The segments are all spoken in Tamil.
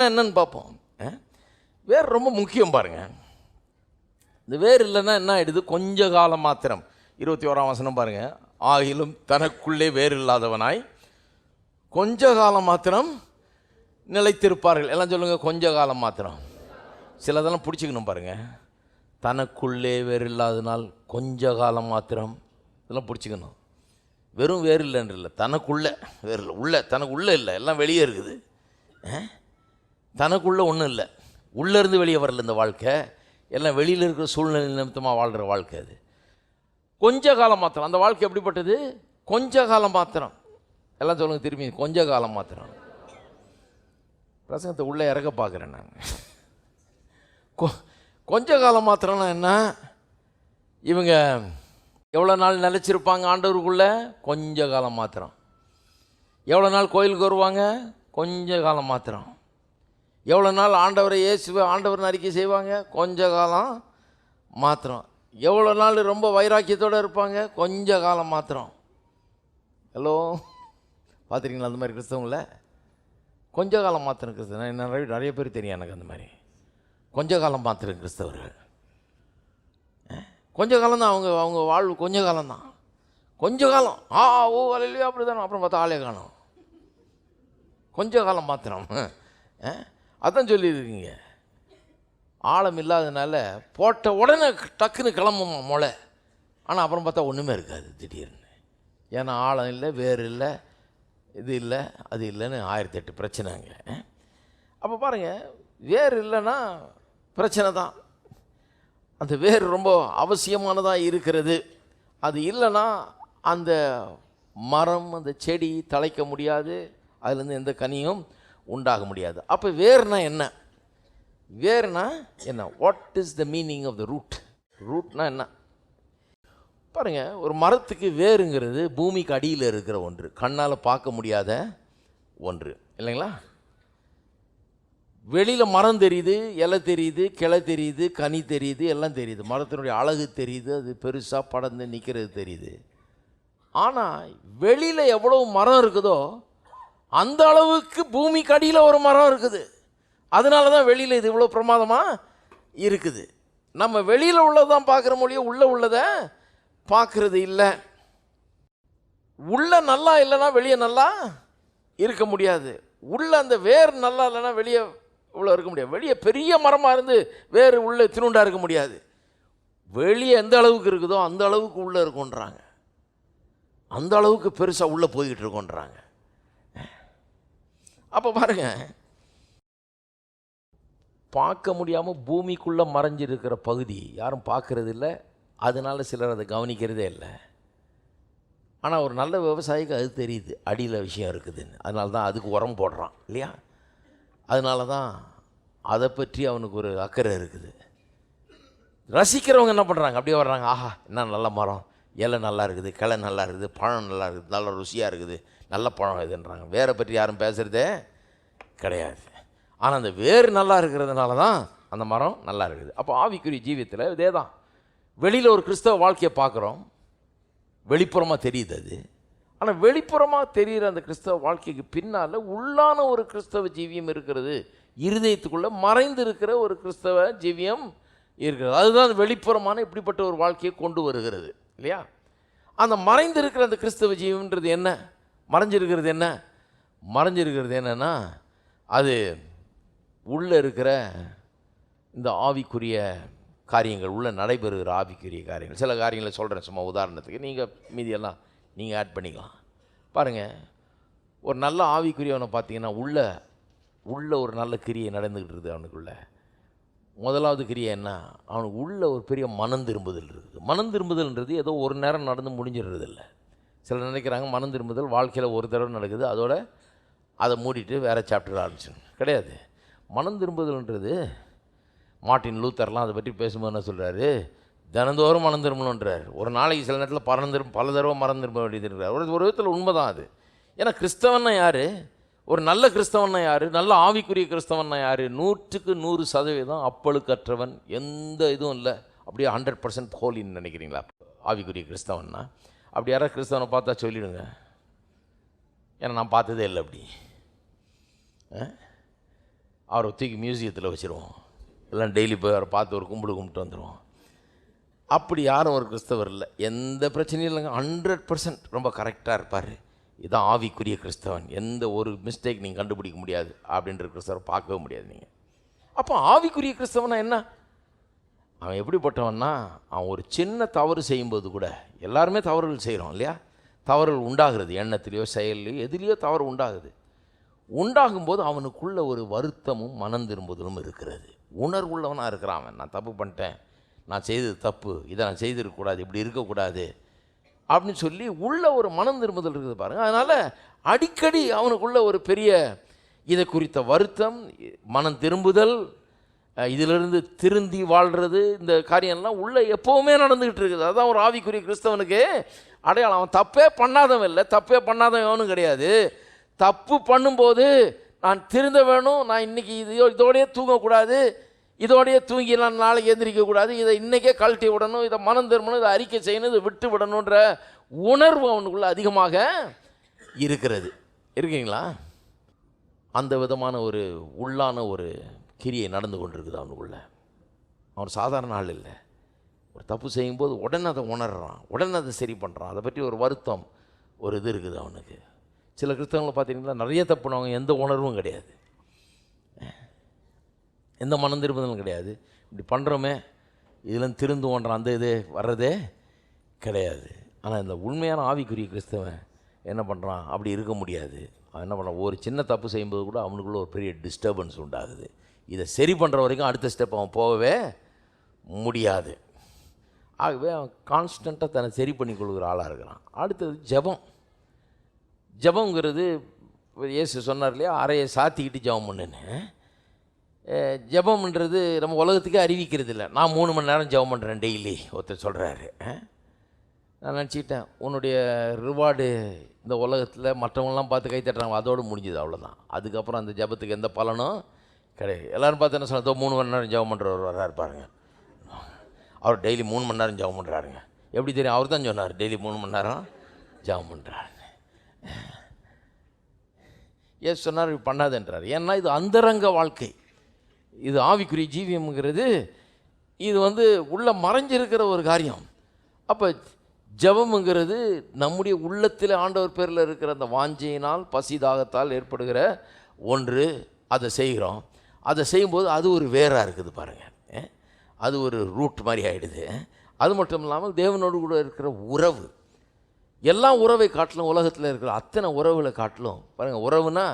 என்னன்னு பார்ப்போம். வேறு ரொம்ப முக்கியம் பாருங்கள். இந்த வேறு இல்லைன்னா என்ன ஆகிடுது? கொஞ்ச காலம் மாத்திரம். 21ஆம் வசனம் பாருங்கள். ஆகிலும் தனக்குள்ளே வேறு இல்லாதவனாய் கொஞ்ச காலம் மாத்திரம் நிலைத்திருப்பார்கள். எல்லாம் சொல்லுங்கள், கொஞ்ச காலம் மாத்திரம். சிலதெல்லாம் பிடிச்சிக்கணும் பாருங்கள். தனக்குள்ளே வேறு இல்லாதனால் கொஞ்ச காலம் மாத்திரம், இதெல்லாம் பிடிச்சிக்கணும். வெறும் வேறு இல்லைன்னு இல்லை, தனக்குள்ளே வேறு இல்லை. உள்ள தனக்குள்ளே இல்லை, எல்லாம் வெளியே இருக்குது. தனக்குள்ளே ஒன்றும் இல்லை, உள்ளேருந்து வெளியே வரல இந்த வாழ்க்கை. எல்லாம் வெளியில் இருக்கிற சூழ்நிலை நிமித்தமாக வாழ்கிற வாழ்க்கை அது. கொஞ்ச காலம் மாத்திரம். அந்த வாழ்க்கை எப்படிப்பட்டது? கொஞ்ச காலம் மாத்திரம். எல்லாம் சொல்லுங்கள் திரும்பி, கொஞ்ச காலம் மாத்திரம். பிரசங்கத்தை உள்ளே இறக்க பார்க்குறேன் நான். கொஞ்ச காலம் மாத்திரம்னா என்ன? இவங்க எவ்வளோ நாள் நிலச்சிருப்பாங்க ஆண்டவருக்குள்ளே? கொஞ்ச காலம் மாத்திரம். எவ்வளோ நாள் கோயிலுக்கு வருவாங்க? கொஞ்ச காலம் மாத்திரம். எவ்வளோ நாள் ஆண்டவரை இயேசுவை ஆண்டவர்னு அறிக்கை செய்வாங்க? கொஞ்ச காலம் மாத்திரம். எவ்வளோ நாள் ரொம்ப வைராக்கியத்தோடு இருப்பாங்க? கொஞ்ச காலம் மாத்திரம். ஹலோ, பார்த்துருக்கீங்களா அந்த மாதிரி கிறிஸ்தவங்கள? கொஞ்ச காலம் மாத்திரம் கிறிஸ்தவ நிறைய பேர் தெரியும் எனக்கு. அந்த மாதிரி கொஞ்ச காலம் மாத்திரம் கிறிஸ்தவர்கள். கொஞ்ச காலம் தான் அவங்க வாழ்வு. கொஞ்ச காலம்தான், கொஞ்ச காலம். ஓ அலையிலையோ அப்படி தானே. அப்புறம் பார்த்தா ஆளே காணும். கொஞ்ச காலம் மாத்திரம். அதான் சொல்லியிருக்கீங்க. ஆழம் இல்லாததுனால போட்ட உடனே டக்குன்னு கிளம்புமா மொளை. ஆனால் அப்புறம் பார்த்தா ஒன்றுமே இருக்காது திடீர்னு. ஏன்னா ஆழம் இல்லை, வேறு இல்லை, இது இல்லை, அது இல்லைன்னு 1008 பிரச்சனைங்க. அப்போ பாருங்கள், வேறு இல்லைன்னா பிரச்சனை தான். அந்த வேறு ரொம்ப அவசியமானதாக இருக்கிறது. அது இல்லைன்னா அந்த மரம், அந்த செடி தழைக்க முடியாது, அதுலேருந்து எந்த கனியும் உண்டாக முடியாது. அப்போ வேர்னா என்ன? வேர்னா என்ன? What is the meaning of the root? ரூட்னா என்ன பாருங்கள். ஒரு மரத்துக்கு வேருங்கிறது பூமிக்கு அடியில் இருக்கிற ஒன்று, கண்ணால் பார்க்க முடியாத ஒன்று இல்லைங்களா? வெளியில் மரம் தெரியுது, இலை தெரியுது, கிளை தெரியுது, கனி தெரியுது, எல்லாம் தெரியுது. மரத்தினுடைய அழகு தெரியுது, அது பெருசாக படர்ந்து நிற்கிறது தெரியுது. ஆனால் வெளியில் எவ்வளோ மரம் இருக்குதோ அந்த அளவுக்கு பூமிக்கு அடியில் ஒரு மரம் இருக்குது. அதனால தான் வெளியில் இது இவ்வளோ பிரமாதமாக இருக்குது. நம்ம வெளியில் உள்ளதான் பார்க்குற மொழியை உள்ளே உள்ளதை பார்க்குறது இல்லை. உள்ளே நல்லா இல்லைன்னா வெளியே நல்லா இருக்க முடியாது. உள்ளே அந்த வேர் நல்லா இல்லைன்னா வெளியே இவ்வளோ இருக்க முடியாது. வெளியே பெரிய மரமாக இருந்து வேறு உள்ளே திருண்டாக இருக்க முடியாது. வெளியே எந்த அளவுக்கு இருக்குதோ அந்த அளவுக்கு உள்ளே இருக்குன்றாங்க. அந்த அளவுக்கு பெருசாக உள்ளே போய்கிட்டு இருக்கோன்றாங்க. அப்போ பாருங்கள், பார்க்க முடியாமல் பூமிக்குள்ளே மறைஞ்சிருக்கிற பகுதி யாரும் பார்க்கறது இல்லை. அதனால சிலர் அதை கவனிக்கிறதே இல்லை. ஆனால் ஒரு நல்ல விவசாயிக்கு அது தெரியுது, அடியில் விஷயம் இருக்குதுன்னு. அதனால தான் அதுக்கு உரம் போடுறான் இல்லையா? அதனால தான் அதை பற்றி அவனுக்கு ஒரு அக்கறை இருக்குது. ரசிக்கிறவங்க என்ன பண்ணுறாங்க? அப்படியே வர்றாங்க, ஆஹா என்ன நல்ல மரம், இலை நல்லா இருக்குது, கிளை நல்லா இருக்குது, பழம் நல்லா இருக்குது, நல்ல ருசியாக இருக்குது, நல்ல பழம் இதுன்றாங்க. வேரை பற்றி யாரும் பேசுகிறதே கிடையாது. ஆனால் அந்த வேர் நல்லா இருக்கிறதுனால தான் அந்த மரம் நல்லா இருக்குது. அப்போ ஆவிக்குரிய ஜீவியத்தில் இதே தான். வெளியில் ஒரு கிறிஸ்தவ வாழ்க்கையை பார்க்குறோம், வெளிப்புறமாக தெரியுது அது. ஆனால் வெளிப்புறமாக தெரிகிற அந்த கிறிஸ்தவ வாழ்க்கைக்கு பின்னால் உள்ளான ஒரு கிறிஸ்தவ ஜீவியம் இருக்கிறது. இருதயத்துக்குள்ளே மறைந்து இருக்கிற ஒரு கிறிஸ்தவ ஜீவியம் இருக்கிறது. அதுதான் வெளிப்புறமான இப்படிப்பட்ட ஒரு வாழ்க்கையை கொண்டு வருகிறது இல்லையா? அந்த மறைந்து இருக்கிற அந்த கிறிஸ்தவ ஜீவன்றது என்ன? மறைஞ்சிருக்கிறது என்ன? மறைஞ்சிருக்கிறது என்னன்னா, அது உள்ளே இருக்கிற இந்த ஆவிக்குரிய காரியங்கள், உள்ளே நடைபெறுகிற ஆவிக்குரிய காரியங்கள். சில காரியங்களை சொல்கிறேன் சும்மா உதாரணத்துக்கு, நீங்கள் மீதியெல்லாம் நீங்கள் ஆட் பண்ணிக்கலாம். பாருங்கள், ஒரு நல்ல ஆவிக்குரியவனை பார்த்தீங்கன்னா உள்ள ஒரு நல்ல கிரியை நடந்துக்கிட்டு இருக்குது அவனுக்குள்ள. முதலாவது கிரியை என்ன? அவனுக்கு உள்ள ஒரு பெரிய மனம் திரும்புதல் இருக்குது. மனம் திரும்புதல்ன்றது ஏதோ ஒரு நேரம் நடந்து முடிஞ்சிடுறது இல்லை. சிலர் நினைக்கிறாங்க மனம் திரும்புதல் வாழ்க்கையில் ஒரு தடவை நடக்குது, அதோட அதை மூடிட்டு வேறு சாப்டர் ஆரம்பிச்சிடும். கிடையாது. மனம் திரும்புதல்ன்றது மார்ட்டின் லூத்தர்லாம் அதை பற்றி பேசும்போது என்ன சொல்கிறாரு? தினந்தோறும் மனம் திரும்பணுன்றார். ஒரு நாளைக்கு சில நேரத்தில் பல தடவை மனம் திரும்ப வேண்டியது இருக்கிறார். ஒரு விதத்தில் உண்மை தான் அது. ஏன்னா கிறிஸ்தவன்னா யார்? ஒரு நல்ல கிறிஸ்தவன்னா யார்? நல்ல ஆவிக்குரிய கிறிஸ்தவன்னா யார்? 100% அப்பழுக்கற்றவன், எந்த இதுவும் இல்லை, அப்படியே 100% ஹோலின்னு நினைக்கிறீங்களா ஆவிக்குரிய கிறிஸ்தவன்னா? அப்படி யாராவது கிறிஸ்தவனை பார்த்தா சொல்லிவிடுங்க, ஏன்னா நான் பார்த்ததே இல்லை அப்படி. அவரை தூக்கி மியூசியத்தில் வச்சுருவோம், எல்லாம் டெய்லி போய் அவரை பார்த்து ஒரு கும்பிட்டு வந்துடுவோம். அப்படி யாரும் ஒரு கிறிஸ்தவர் இல்லை. எந்த பிரச்சனையும் இல்லைங்க, 100% ரொம்ப கரெக்டாக இருப்பார். இதுதான் ஆவிக்குரிய கிறிஸ்தவன், எந்த ஒரு மிஸ்டேக் நீங்கள் கண்டுபிடிக்க முடியாது அப்படின்ற கிறிஸ்தவரை பார்க்கவே முடியாது நீங்கள். அப்போ ஆவிக்குரிய கிறிஸ்தவனா என்ன? அவன் எப்படிப்பட்டவன்னா, அவன் ஒரு சின்ன தவறு செய்யும்போது கூட, எல்லாருமே தவறுகள் செய்கிறோம் இல்லையா, தவறுகள் உண்டாகிறது, எண்ணத்துலேயோ செயல்லையோ எதுலேயோ தவறு உண்டாகுது. உண்டாகும்போது அவனுக்குள்ள ஒரு வருத்தமும் மனம் திரும்புதலும் இருக்கிறது. உணர்வுள்ளவனாக இருக்கிறான். அவன் நான் தப்பு பண்ணிட்டேன், நான் செய்தது தப்பு, இதை நான் செய்திருக்கக்கூடாது, இப்படி இருக்கக்கூடாது அப்படின்னு சொல்லி உள்ள ஒரு மனம் திரும்புதல் இருக்குது பாருங்கள். அதனால் அடிக்கடி அவனுக்குள்ள ஒரு பெரிய இதை குறித்த வருத்தம், மனம் திரும்புதல், இதிலிருந்து திருந்தி வாழ்கிறது, இந்த காரியம்லாம் உள்ளே எப்போவுமே நடந்துக்கிட்டு இருக்குது. அதுதான் ஒரு ஆவிக்குரிய கிறிஸ்தவனுக்கு அடையாளம். அவன் தப்பே பண்ணாதவன் இல்லை, தப்பே பண்ணாதவனும் கிடையாது. தப்பு பண்ணும்போது நான் திருந்த வேணும், நான் இன்றைக்கி இதோடையே தூங்கக்கூடாது, இதோடையே தூங்கி நான் நாளைக்கு எந்திரிக்கக்கூடாது, இதை இன்றைக்கே கழட்டி விடணும், இதை மனம் திரும்பணும், இதை அறிக்கை செய்யணும், இதை விட்டு விடணுன்ற உணர்வு அவனுக்குள்ளே அதிகமாக இருக்கிறது. இருக்கீங்களா? அந்த விதமான ஒரு உள்ளான ஒரு கிரியை நடந்து கொண்டிருக்குது அவனுக்குள்ள. அவன் சாதாரண ஆள் இல்லை. ஒரு தப்பு செய்யும்போது உடனே அதை உணர்றான், உடனே அதை சரி பண்ணுறான், அதை பற்றி ஒரு வருத்தம், ஒரு இது இருக்குது அவனுக்கு. சில கிறிஸ்தவங்களை பார்த்தீங்கன்னா நிறைய தப்புனவங்க எந்த உணர்வும் கிடையாது, எந்த மனம் திரும்புதலும் கிடையாது. இப்படி பண்ணுறோமே இதெல்லாம் திருந்துவோன்ற அந்த இது வர்றதே கிடையாது. ஆனால் இந்த உண்மையான ஆவிக்குரிய கிறிஸ்தவன் என்ன பண்ணுறான்? அப்படி இருக்க முடியாது. அவன் என்ன பண்ணுறான்? ஒரு சின்ன தப்பு செய்யும்போது கூட அவனுக்குள்ள ஒரு பெரிய டிஸ்டர்பன்ஸ் உண்டாகுது. இதை சரி பண்ணுற வரைக்கும் அடுத்த ஸ்டெப் அவன் போகவே முடியாது. ஆகவே அவன் கான்ஸ்டண்ட்டாக தன்னை சரி பண்ணி கொள்கிற ஆளாக இருக்கிறான். அடுத்தது ஜெபம். ஜெபங்கிறது இயேசு சொன்னார் இல்லையா, அறையை சாத்திக்கிட்டு ஜெபம் பண்ணுன்னு. ஜெபம்ன்றது நம்ம உலகத்துக்கே அறிவிக்கிறது இல்லை. நான் 3 மணி நேரம் ஜெபம் பண்ணுறேன் டெய்லி ஒருத்தர் சொல்கிறாரு. நான் நினச்சிக்கிட்டேன், உன்னுடைய ரிவார்டு இந்த உலகத்தில் மற்றவங்களாம் பார்த்து கை தட்டுறாங்க, அதோடு முடிஞ்சுது, அவ்வளோதான். அதுக்கப்புறம் அந்த ஜெபத்துக்கு எந்த பலனும் கிடையாது. எல்லோரும் பார்த்து என்ன சொன்னதோ 3 மணி நேரம் ஜெபம் பண்ணுறவர் வர்றாரு பாருங்க, அவர் டெய்லி 3 மணி நேரம் ஜெபம் பண்ணுறாருங்க. எப்படி தெரியும்? அவர் தான் சொன்னார் டெய்லி 3 மணி நேரம் ஜெபம் பண்ணுறாரு. ஏன் சொன்னார் இப்படி பண்ணாதுன்றார்? ஏன்னா இது அந்தரங்க வாழ்க்கை, இது ஆவிக்குரிய ஜீவியம்ங்கிறது இது உள்ள மறைஞ்சிருக்கிற ஒரு காரியம். அப்போ ஜெபம்ங்கிறது நம்முடைய உள்ளத்தில் ஆண்டவர் பேரில் இருக்கிற அந்த வாஞ்சையினால் பசி தாகத்தால் ஏற்படுகிற ஒன்று. அதை செய்கிறோம். அதை செய்யும்போது அது ஒரு வேராக இருக்குது பாருங்கள், அது ஒரு ரூட் மாதிரி ஆகிடுது. அது மட்டும் இல்லாமல் தேவனோடு கூட இருக்கிற உறவு, எல்லா உறவை காட்டிலும், உலகத்தில் இருக்கிற அத்தனை உறவுகளை காட்டிலும் பாருங்கள், உறவுனா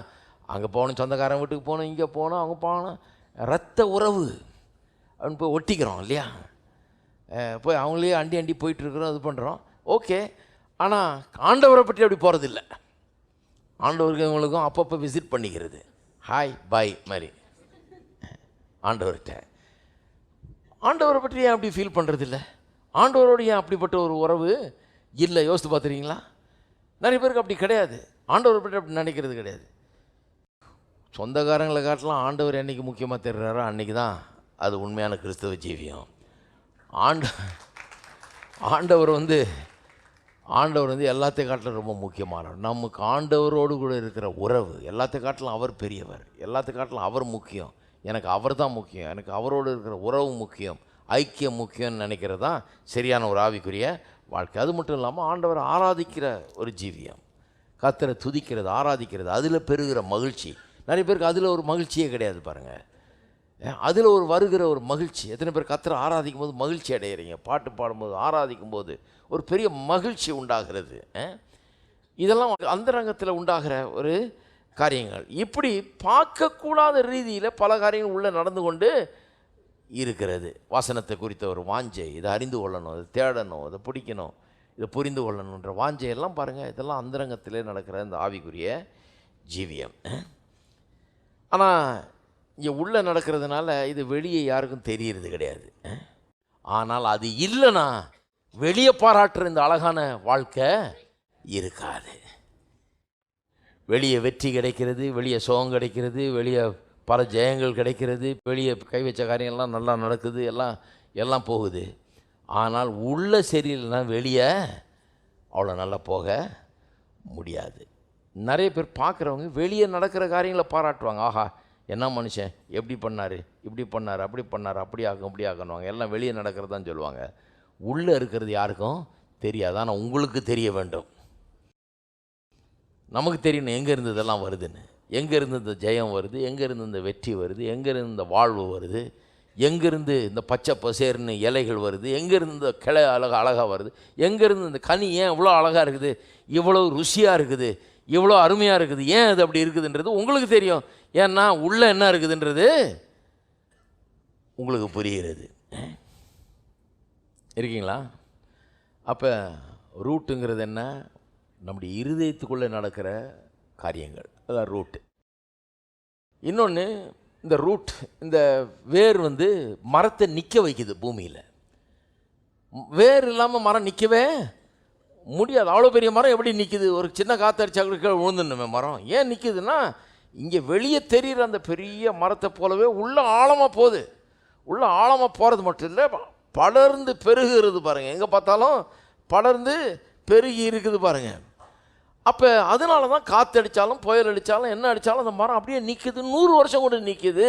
அங்கே போகணும், சொந்தக்காரன் வீட்டுக்கு போகணும், இங்கே போகணும், அவங்க போகணும், இரத்த உறவு அப்படின்னு போய் ஒட்டிக்கிறோம் இல்லையா, போய் அவங்களே அண்டி அண்டி போயிட்டுருக்குறோம், இது பண்ணுறோம், ஓகே. ஆனால் ஆண்டவரை பற்றி அப்படி போகிறதில்ல. ஆண்டவருக்கு இவங்களுக்கும் அப்பப்போ விசிட் பண்ணிக்கிறது, ஹாய் பாய் மாதிரி. ஆண்டவரை பற்றி ஏன் அப்படி ஃபீல் பண்ணுறதில்ல? ஆண்டவரோடு ஏன் அப்படிப்பட்ட ஒரு உறவு இல்லை? யோசித்து பார்த்துருக்கீங்களா? நிறைய பேருக்கு அப்படி கிடையாது. ஆண்டவரை பற்றி அப்படி நினைக்கிறது கிடையாது. சொந்தக்காரங்களை காட்டலாம் ஆண்டவர் என்றைக்கு முக்கியமாக தெரிகிறாரோ அன்றைக்கி தான் அது உண்மையான கிறிஸ்தவ ஜீவியம். ஆண்டவர் எல்லாத்தையும் காட்டிலும் ரொம்ப முக்கியமானவர். நமக்கு ஆண்டவரோடு கூட இருக்கிற உறவு எல்லாத்தையும் காட்டிலும் அவர் பெரியவர், எல்லாத்தையும் காட்டிலும் அவர் முக்கியம், எனக்கு அவர் தான் முக்கியம், எனக்கு அவரோடு இருக்கிற உறவு முக்கியம், ஐக்கியம் முக்கியம்னு நினைக்கிறது தான் சரியான ஒரு ஆவிக்குரிய வாழ்க்கை. அது மட்டும் இல்லாமல் ஆண்டவரை ஆராதிக்கிற ஒரு ஜீவியம், கர்த்தரை துதிக்கிறது, ஆராதிக்கிறது, அதில் பெறுகிற மகிழ்ச்சி. நிறைய பேருக்கு அதில் ஒரு மகிழ்ச்சியே கிடையாது பாருங்கள். அதில் ஒரு வருகிற ஒரு மகிழ்ச்சி. எத்தனை பேர் கர்த்தரை ஆராதிக்கும் போது மகிழ்ச்சி அடைகிறீங்க? பாட்டு பாடும்போது, ஆராதிக்கும் போது ஒரு பெரிய மகிழ்ச்சி உண்டாகிறது. இதெல்லாம் அந்தரங்கத்தில் உண்டாகிற ஒரு காரியங்கள். இப்படி பார்க்கக்கூடாத ரீதியில் பல காரியங்கள் உள்ளே நடந்து கொண்டு இருக்கிறது. வசனத்தை குறித்த ஒரு வாஞ்சை, இதை அறிந்து கொள்ளணும், இதை தேடணும், இதை பிடிக்கணும், இதை புரிந்து கொள்ளணுன்ற வாஞ்சையெல்லாம் பாருங்கள், இதெல்லாம் அந்தரங்கத்திலே நடக்கிற இந்த ஆவிக்குரிய ஜீவியம். ஆனால் இங்கே உள்ளே நடக்கிறதுனால இது வெளியே யாருக்கும் தெரியறது கிடையாது. ஆனால் அது இல்லைன்னா வெளியே பாராட்டுற இந்த அழகான வாழ்க்கை இருக்காது. வெளியே வெற்றி கிடைக்கிறது, வெளியே சுகம் கிடைக்கிறது, வெளியே பல ஜெயங்கள் கிடைக்கிறது, வெளியே கை வச்ச காரியங்கள்லாம் நல்லா நடக்குது, எல்லாம் போகுது. ஆனால் உள்ள சரியில்லைன்னா வெளியே அவ்வளோ நல்லா போக முடியாது. நிறைய பேர் பார்க்குறவங்க வெளியே நடக்கிற காரியங்களை பாராட்டுவாங்க, ஆஹா என்ன மனுஷன் எப்படி பண்ணார், இப்படி பண்ணார், அப்படி பண்ணார், அப்படி ஆகும் இப்படி ஆகணுவாங்க. எல்லாம் வெளியே நடக்கிறது தான் சொல்லுவாங்க. உள்ளே இருக்கிறது யாருக்கும் தெரியாது. ஆனால் உங்களுக்கு தெரிய வேண்டும். நமக்கு தெரியணும் எங்கேருந்து இதெல்லாம் வருதுன்னு, எங்கேருந்து இந்த ஜெயம் வருது, எங்கேருந்து இந்த வெற்றி வருது, எங்கேருந்து இந்த வாழ்வு வருது, எங்கேருந்து இந்த பச்சை பசேர்னு இலைகள் வருது, எங்கேருந்து இந்த கிளை அழகாக வருது, எங்கேருந்து இந்த கனி ஏன் இவ்வளோ அழகாக இருக்குது, இவ்வளோ ருசியாக இருக்குது, இவ்வளோ அருமையாக இருக்குது, ஏன் அது அப்படி இருக்குதுன்றது உங்களுக்கு தெரியும். ஏன்னா உள்ளே என்ன இருக்குதுன்றது உங்களுக்கு புரிகிறது. இருக்கீங்களா? அப்போ ரூட்டுங்கிறது என்ன? நம்முடைய இருதயத்துக்குள்ளே நடக்கிற காரியங்கள், அதான் ரூட்டு. இன்னொன்று, இந்த ரூட், இந்த வேர் மரத்தை நிற்க வைக்குது பூமியில். வேர் இல்லாமல் மரம் நிற்கவே முடியாது. அவ்வளோ பெரிய மரம் எப்படி நிற்குது? ஒரு சின்ன காற்றடிச்சா கூட கீழே விழுந்துடணுமே மரம். ஏன் நிற்குதுன்னா, இங்கே வெளியே தெரிகிற அந்த பெரிய மரத்தை போலவே உள்ள ஆழமாக போகுது. உள்ள ஆழமாக போகிறது மட்டும் இல்லை, படர்ந்து பெருகுறது பாருங்கள். எங்கே பார்த்தாலும் படர்ந்து பெருகி இருக்குது பாருங்கள். அப்போ அதனால தான் காற்று அடித்தாலும் புயல் அடித்தாலும் என்ன அடித்தாலும் அந்த மரம் அப்படியே நிற்குது. 100 வருஷம் கூட நிற்குது.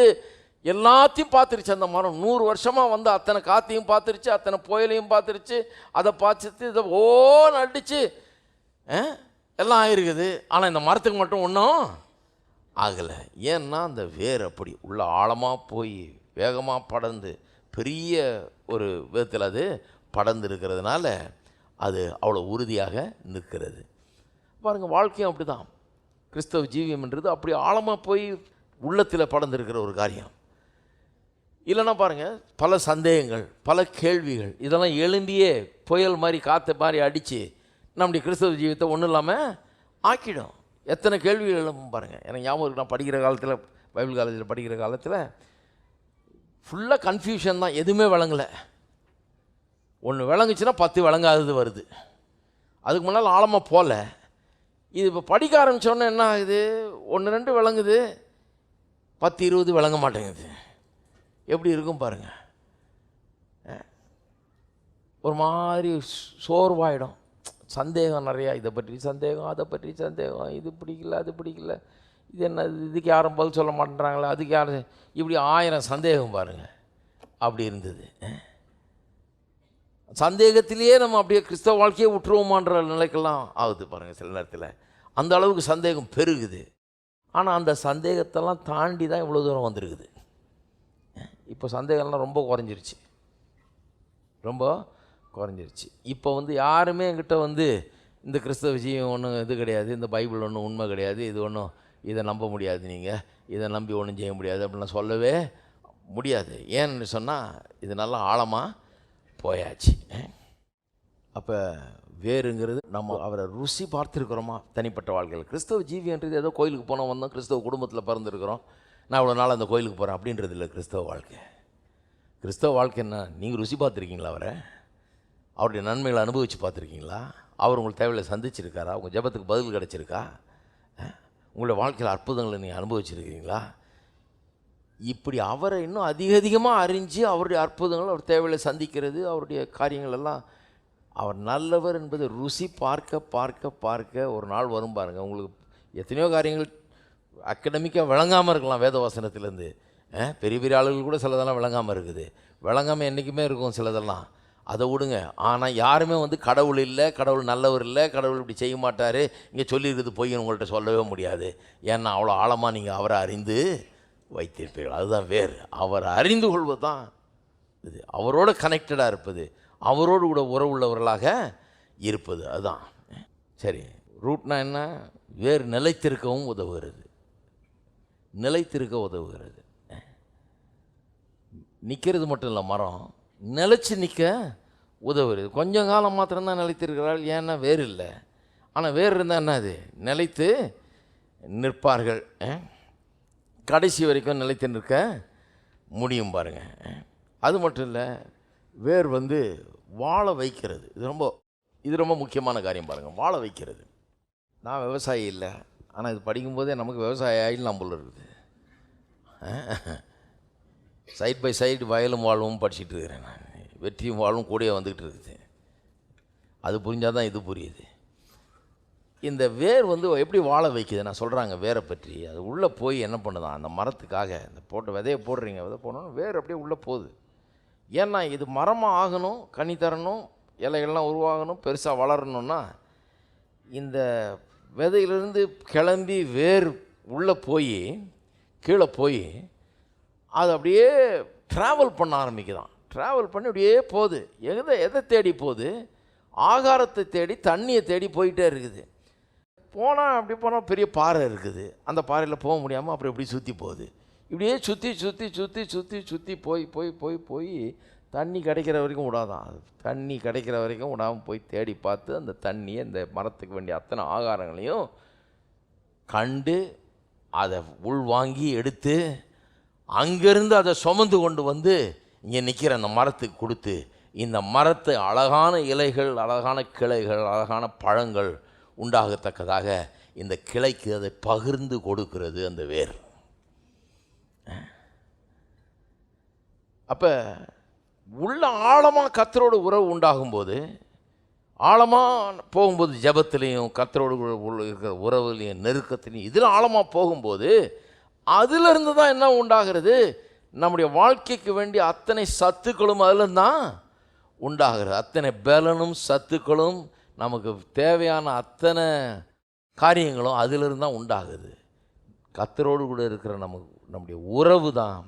எல்லாத்தையும் பார்த்துருச்சு அந்த மரம். 100 வருஷமாக அத்தனை காற்றையும் பார்த்துருச்சு, அத்தனை புயலையும் பார்த்துருச்சு, அதை பார்த்துட்டு இதை ஓன்னு அடித்து எல்லாம் ஆகிருக்குது. ஆனால் இந்த மரத்துக்கு மட்டும் ஒன்றும் ஆகலை. ஏன்னா அந்த வேர் அப்படி உள்ள ஆழமாக போய் வேகமாக படர்ந்து பெரிய ஒரு விதத்தில் அது படர்ந்து இருக்கிறதுனால அது அவ்வளோ உறுதியாக நிற்கிறது. பாருங்கள், வாழ்க்கையும் அப்படி தான். கிறிஸ்தவ ஜீவியம்ன்றது அப்படி ஆழமாக போய் உள்ளத்தில் படர்ந்துருக்கிற ஒரு காரியம். இல்லைன்னா பாருங்கள், பல சந்தேகங்கள், பல கேள்விகள் இதெல்லாம் எழும்பியே புயல் மாதிரி காற்று மாதிரி அடித்து நம்முடைய கிறிஸ்தவ ஜீவியத்தை ஒன்றும் இல்லாமல் ஆக்கிடும். எத்தனை கேள்விகள் எழும்பும் பாருங்கள். எனக்கு ஞாபகம் இருக்கு, நான் படிக்கிற காலத்தில், பைபிள் காலேஜில் படிக்கிற காலத்தில் ஃபுல்லாக கன்ஃபியூஷன் தான். எதுவுமே விளங்கலை. ஒன்று விளங்குச்சுன்னா 10 விளங்காதது வருது. அதுக்கு முன்னால் ஆழமாக போகல. இது இப்போ படிக்க ஆரம்பித்தோன்னே என்ன ஆகுது, 1-2 விளங்குது, 10-20 விளங்க மாட்டேங்குது. எப்படி இருக்கும் பாருங்கள். ஒரு மாதிரி சோர்வாயிடும். சந்தேகம் நிறையா, இதை பற்றி சந்தேகம், அதை பற்றி சந்தேகம், இது பிடிக்கல, அது பிடிக்கல, இது என்ன, இதுக்கு யாரும் பதில் சொல்ல மாட்டேறாங்களே, அதுக்கு யாரும், இப்படி 1000 சந்தேகம் பாருங்கள். அப்படி இருந்தது. சந்தேகத்திலேயே நம்ம அப்படியே கிறிஸ்தவ வாழ்க்கையை விட்டுருவோமான்ற நிலைக்கெல்லாம் ஆகுது பாருங்கள். சில நேரத்தில் அந்த அளவுக்கு சந்தேகம் பெருகுது. ஆனால் அந்த சந்தேகத்தெல்லாம் தாண்டி தான் இவ்வளோ தூரம் வந்திருக்குது. இப்போ சந்தேகம்லாம் ரொம்ப குறைஞ்சிருச்சு, ரொம்ப குறைஞ்சிருச்சு. இப்போ யாருமே என்கிட்ட இந்த கிறிஸ்தவ விஷயம் ஒன்றும் இது கிடையாது, இந்த பைபிள் ஒன்றும் உண்மை கிடையாது, இது ஒன்றும் இதை நம்ப முடியாது, நீங்கள் இதை நம்பி ஒன்றும் செய்ய முடியாது அப்படின்லாம் சொல்லவே முடியாது. ஏன்னு சொன்னால் இது நல்லா ஆழமாக போயாச்சு. அப்போ வேறுங்கிறது நம்ம அவரை ருசி பார்த்துருக்குறோமா தனிப்பட்ட வாழ்க்கையில். கிறிஸ்தவ ஜீவியன்றது ஏதோ கோயிலுக்கு போனோம் வந்தோம், கிறிஸ்தவ குடும்பத்தில் பிறந்திருக்கிறோம், நான் இவ்வளோ நாள் அந்த கோயிலுக்கு போகிறேன் அப்படின்றது இல்லை கிறிஸ்தவ வாழ்க்கை. கிறிஸ்தவ வாழ்க்கை என்ன, நீங்கள் ருசி பார்த்துருக்கீங்களா? அவருடைய நன்மைகளை அனுபவித்து பார்த்துருக்கீங்களா? அவர் உங்களுக்கு தேவையில்லை சந்திச்சிருக்காரா? உங்கள் ஜெபத்துக்கு பதில் கிடச்சிருக்கா? உங்களுடைய வாழ்க்கையில் அற்புதங்களை நீங்கள் அனுபவிச்சிருக்கீங்களா? இப்படி அவரை இன்னும் அதிகமாக அறிஞ்சு அவருடைய அற்புதங்கள், அவர் தேவையை சந்திக்கிறது, அவருடைய காரியங்கள் எல்லாம், அவர் நல்லவர் என்பதை ருசி பார்க்க பார்க்க பார்க்க ஒரு நாள் வரும் பாருங்கள். உங்களுக்கு எத்தனையோ காரியங்கள் அக்கடமிக்காக விளங்காமல் இருக்கலாம். வேத வசனத்துலேருந்து பெரிய பெரிய ஆளுகள் கூட சிலதெல்லாம் விளங்காமல் இருக்குது. விளங்காமல் என்றைக்குமே இருக்கும் சிலதெல்லாம், அதை விடுங்க. ஆனால் யாருமே கடவுள் இல்லை, கடவுள் நல்லவர் இல்லை, கடவுள் இப்படி செய்ய மாட்டார், இங்கே சொல்லியிருக்குது பொய்ன்னு உங்கள்கிட்ட சொல்லவே முடியாது. ஏன்னா அவ்வளோ ஆழமாக நீங்கள் அவரை அறிந்து வைத்திருப்பீர்கள். அதுதான் வேறு. அவரை அறிந்து கொள்வது தான் இது. அவரோட கனெக்டடாக இருப்பது, அவரோடு கூட உறவுள்ளவர்களாக இருப்பது, அதுதான் சரி. ரூட்னா என்ன? வேறு நிலைத்திருக்கவும் உதவுகிறது, நிலைத்திருக்க உதவுகிறது. நிற்கிறது மட்டும் இல்லை, மரம் நிலச்சி நிற்க உதவுகிறது. கொஞ்சம் காலம் மாத்திரம்தான் நிலைத்திருக்கிறாள், ஏன்னா வேறு இல்லை. ஆனால் வேறு இருந்தால் என்ன, அது நிலைத்து நிற்பார்கள். கடைசி வரைக்கும் நிலைத்து நிற்க முடியும் பாருங்கள். அது மட்டும் இல்லை, வேர் வாழ வைக்கிறது. இது ரொம்ப முக்கியமான காரியம் பாருங்கள், வாழ வைக்கிறது. நான் விவசாயி இல்லை, ஆனால் இது படிக்கும்போதே நமக்கு விவசாய ஆயில் நம்மள இருக்குது. சைட் பை சைடு வயலும் வாழ்வும் படிச்சுட்டு இருக்கிறேன் நான். வெற்றியும் வாழும் கூடயே வந்துக்கிட்டு இருக்குது. அது புரிஞ்சால் தான் இது புரியுது. இந்த வேர் வந்து எப்படி வாழ வைக்குது நான் சொல்கிறாங்க வேரை பற்றி. அது உள்ளே போய் என்ன பண்ணுதான் அந்த மரத்துக்காக இந்த போட்டு விதையை போடுறீங்க, விதை போடணும், வேர் அப்படியே உள்ளே போகுது. ஏன்னா இது மரமாக ஆகணும், கனி தரணும், இலைகள்லாம் உருவாகணும், பெருசாக வளரணும்னா இந்த விதையிலிருந்து கிளம்பி வேர் உள்ளே போய் கீழே போய் அது அப்படியே ட்ராவல் பண்ண ஆரம்பிக்குதான். ட்ராவல் பண்ணி அப்படியே போகுது. எதை தேடி போகுது? ஆகாரத்தை தேடி, தண்ணியை தேடி போயிட்டே இருக்குது. அப்படி போனால் பெரிய பாறை இருக்குது, அந்த பாறையில் போக முடியாமல் அப்புறம் எப்படி சுற்றி போகுது. இப்படியே சுற்றி சுற்றி சுற்றி சுற்றி சுற்றி போய் போய் போய் போய் தண்ணி கிடைக்கிற வரைக்கும் விடாதான். அது தண்ணி கிடைக்கிற வரைக்கும் விடாமல் போய் தேடி பார்த்து அந்த தண்ணியை, இந்த மரத்துக்கு வேண்டிய அத்தனை ஆகாரங்களையும் கண்டு அதை உள்வாங்கி எடுத்து அங்கேருந்து அதை சுமந்து கொண்டு வந்து இங்கே நிற்கிற அந்த மரத்துக்கு கொடுத்து, இந்த மரத்து அழகான இலைகள், அழகான கிளைகள், அழகான பழங்கள் உண்டாகத்தக்கதாக இந்த கிளைக்கு அதை பகிர்ந்து கொடுக்கிறது அந்த வேர். அப்போ உள்ள ஆழமாக கர்த்தரோடு உறவு உண்டாகும்போது, ஆழமாக போகும்போது, ஜெபத்திலையும் கர்த்தரோடு இருக்கிற உறவுலையும் நெருக்கத்திலையும் இதில் ஆழமாக போகும்போது அதிலிருந்து தான் என்ன உண்டாகிறது? நம்முடைய வாழ்க்கைக்கு வேண்டிய அத்தனை சத்துக்களும் அதில் தான் உண்டாகிறது. அத்தனை பலனும் சத்துக்களும் நமக்கு தேவையான அத்தனை காரியங்களும் அதிலிருந்து தான் உண்டாகுது. கர்த்தரோடு கூட இருக்கிற நம்முடைய உறவு தான்,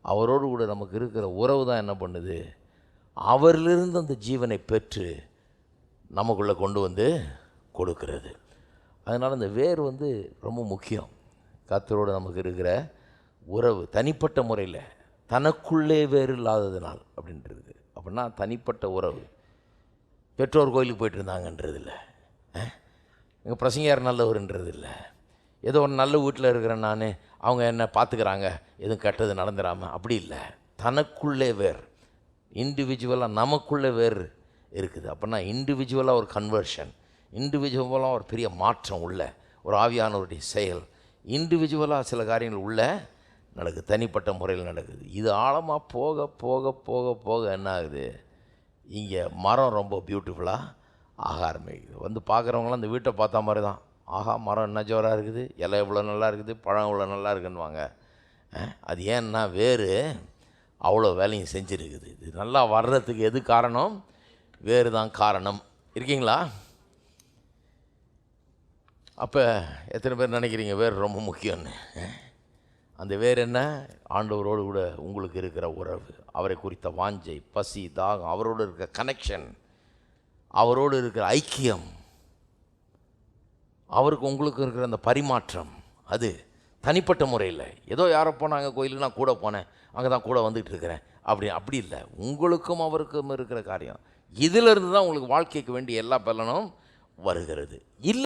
அவரோடு கூட நமக்கு இருக்கிற உறவு தான் என்ன பண்ணுது? அவரிலிருந்து அந்த ஜீவனை பெற்று நமக்குள்ளே கொண்டு வந்து கொடுக்கிறது. அதனால் இந்த வேர் வந்து ரொம்ப முக்கியம். கர்த்தரோடு நமக்கு இருக்கிற உறவு தனிப்பட்ட முறையில், தனக்குள்ளே வேறு இல்லாததுனால் அப்படின்றது. அப்படின்னா தனிப்பட்ட உறவு. பெற்றோர் கோயிலுக்கு போயிட்டு இருந்தாங்கன்றது இல்லை, எங்கள் பிரசங்கியார் நல்லவர்ன்றது இல்லை, ஏதோ ஒரு நல்ல வீட்டில் இருக்கிறேன் நான், அவங்க என்ன பார்த்துக்கிறாங்க, எதுவும் கெட்டது நடந்துடாமல், அப்படி இல்லை. தனக்குள்ளே வேர், இண்டிவிஜுவலாக நமக்குள்ளே வேர் இருக்குது. அப்படின்னா இண்டிவிஜுவலாக ஒரு கன்வர்ஷன், இண்டிவிஜுவலாக ஒரு பெரிய மாற்றம் உள்ள ஒரு ஆவியானவருடைய செயல், இண்டிவிஜுவலாக சில காரியங்கள் உள்ள நடக்குது, தனிப்பட்ட முறையில் நடக்குது. இது ஆழமாக போக போக போக போக என்ன ஆகுது? இங்கே மரம் ரொம்ப பியூட்டிஃபுல்லாக ஆக ஆரம்பிக்குது. வந்து பார்க்குறவங்களாம் அந்த வீட்டை பார்த்தா மாதிரி தான், ஆஹா மரம் என்ன ஜோராக இருக்குது, இலை இவ்வளோ நல்லா இருக்குது, பழம் இவ்வளோ நல்லா இருக்குன்னுவாங்க. அது ஏன்னா வேறு அவ்வளோ வேலையும் செஞ்சுருக்குது. இது நல்லா வர்றதுக்கு எது காரணம்? வேறு தான் காரணம். இருக்கீங்களா? அப்போ எத்தனை பேர் நினைக்கிறீங்க வேறு ரொம்ப முக்கியம்னு? அந்த வேறு என்ன? ஆண்டவரோடு கூட உங்களுக்கு இருக்கிற உறவு, அவரை குறித்த வாஞ்சை, பசி, தாகம், அவரோடு இருக்கிற கனெக்ஷன், அவரோடு இருக்கிற ஐக்கியம், அவருக்கு உங்களுக்கு இருக்கிற அந்த பரிமாற்றம், அது தனிப்பட்ட முறையில். ஏதோ யாரோ போனாங்க கோயிலுக்கு, நான் கூட போனேன், அங்கே தான் கூட வந்துகிட்டு இருக்கிறேன், அப்படி இல்லை. உங்களுக்கும் அவருக்கும் இருக்கிற காரியம், இதிலிருந்து தான் உங்களுக்கு வாழ்க்கைக்கு வேண்டிய எல்லா பலனும் வருகிறது. இல்லை